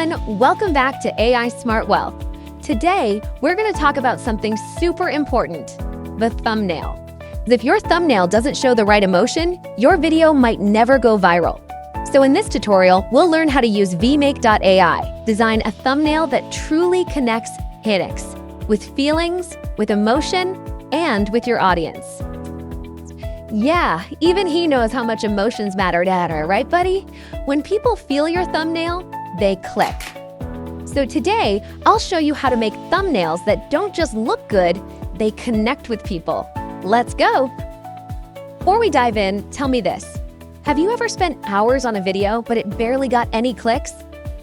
everyone, welcome back to AI Smart Wealth. Today, we're going to talk about something super important, the thumbnail. If your thumbnail doesn't show the right emotion, your video might never go viral. So in this tutorial, we'll learn how to use Vmake AI, design a thumbnail that truly connects with feelings, with emotion, and with your audience. Yeah, even he knows how much emotions matter to her, right, buddy? When people feel your thumbnail, they click. So today, I'll show you how to make thumbnails that don't just look good, they connect with people. Let's go! Before we dive in, tell me this. Have you ever spent hours on a video, but it barely got any clicks?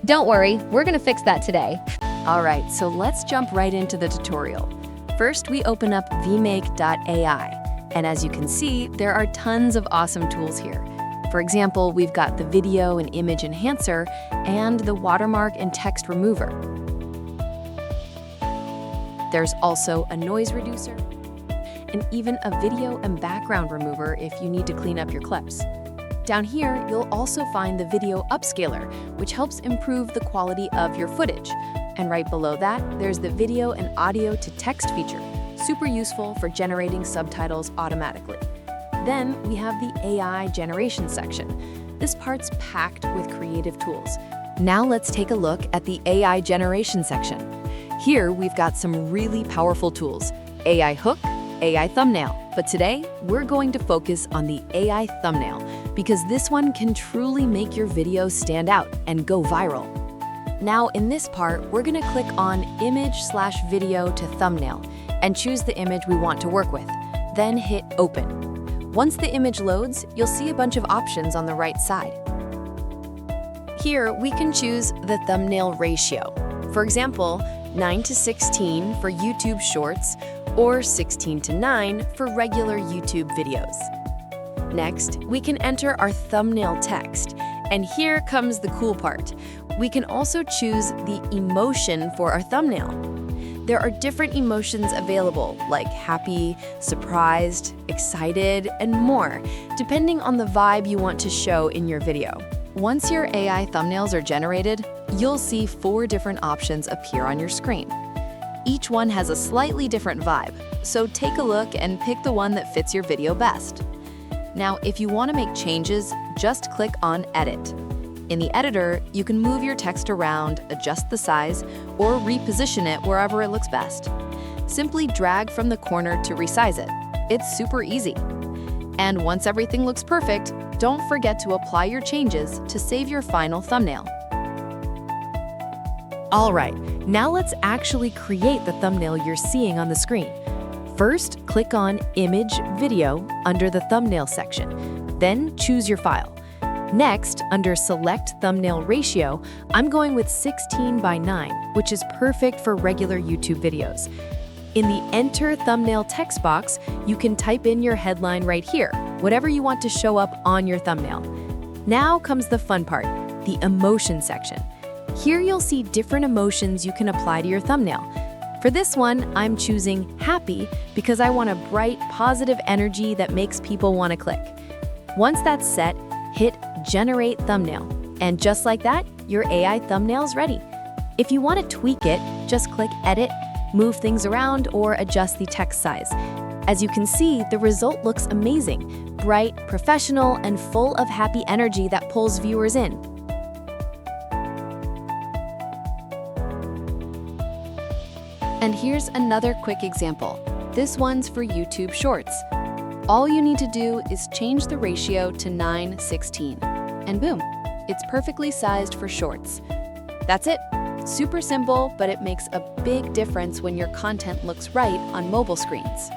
Don't worry, we're gonna fix that today. All right, so let's jump right into the tutorial. First, we open up Vmake AI. And as you can see, there are tons of awesome tools here. For example, we've got the video and image enhancer and the watermark and text remover. There's also a noise reducer and even a video and background remover if you need to clean up your clips. Down here, you'll also find the video upscaler, which helps improve the quality of your footage. And right below that, there's the video and audio to text feature. Super useful for generating subtitles automatically. Then we have the AI generation section. This part's packed with creative tools. Now let's take a look at the AI generation section. Here we've got some really powerful tools: AI hook, AI thumbnail. But today we're going to focus on the AI thumbnail because this one can truly make your video stand out and go viral. Now in this part, we're gonna click on image/video to thumbnail and choose the image we want to work with. Then hit open. Once the image loads, you'll see a bunch of options on the right side. Here, we can choose the thumbnail ratio. For example, 9:16 for YouTube Shorts or 16:9 for regular YouTube videos. Next, we can enter our thumbnail text. And here comes the cool part. We can also choose the emotion for our thumbnail. There are different emotions available, like happy, surprised, excited, and more, depending on the vibe you want to show in your video. Once your AI thumbnails are generated, you'll see 4 different options appear on your screen. Each one has a slightly different vibe, so take a look and pick the one that fits your video best. Now, if you want to make changes, just click on Edit. In the editor, you can move your text around, adjust the size, or reposition it wherever it looks best. Simply drag from the corner to resize it. It's super easy. And once everything looks perfect, don't forget to apply your changes to save your final thumbnail. All right, now let's actually create the thumbnail you're seeing on the screen. First, click on Image Video under the thumbnail section. Then choose your file. Next, under Select Thumbnail Ratio, I'm going with 16:9, which is perfect for regular YouTube videos. In the Enter Thumbnail text box, you can type in your headline right here, whatever you want to show up on your thumbnail. Now comes the fun part, the emotion section. Here you'll see different emotions you can apply to your thumbnail. For this one, I'm choosing happy because I want a bright, positive energy that makes people want to click. Once that's set, hit Generate Thumbnail. And just like that, your AI thumbnail's ready. If you want to tweak it, just click Edit, move things around, or adjust the text size. As you can see, the result looks amazing, bright, professional, and full of happy energy that pulls viewers in. And here's another quick example. This one's for YouTube Shorts. All you need to do is change the ratio to 9:16, and boom, it's perfectly sized for shorts. That's it. Super simple, but it makes a big difference when your content looks right on mobile screens.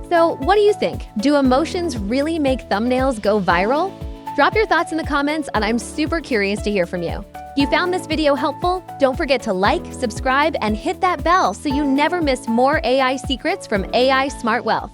So what do you think? Do emotions really make thumbnails go viral? Drop your thoughts in the comments, and I'm super curious to hear from you. If you found this video helpful, don't forget to like, subscribe, and hit that bell so you never miss more AI secrets from AI Smart Wealth.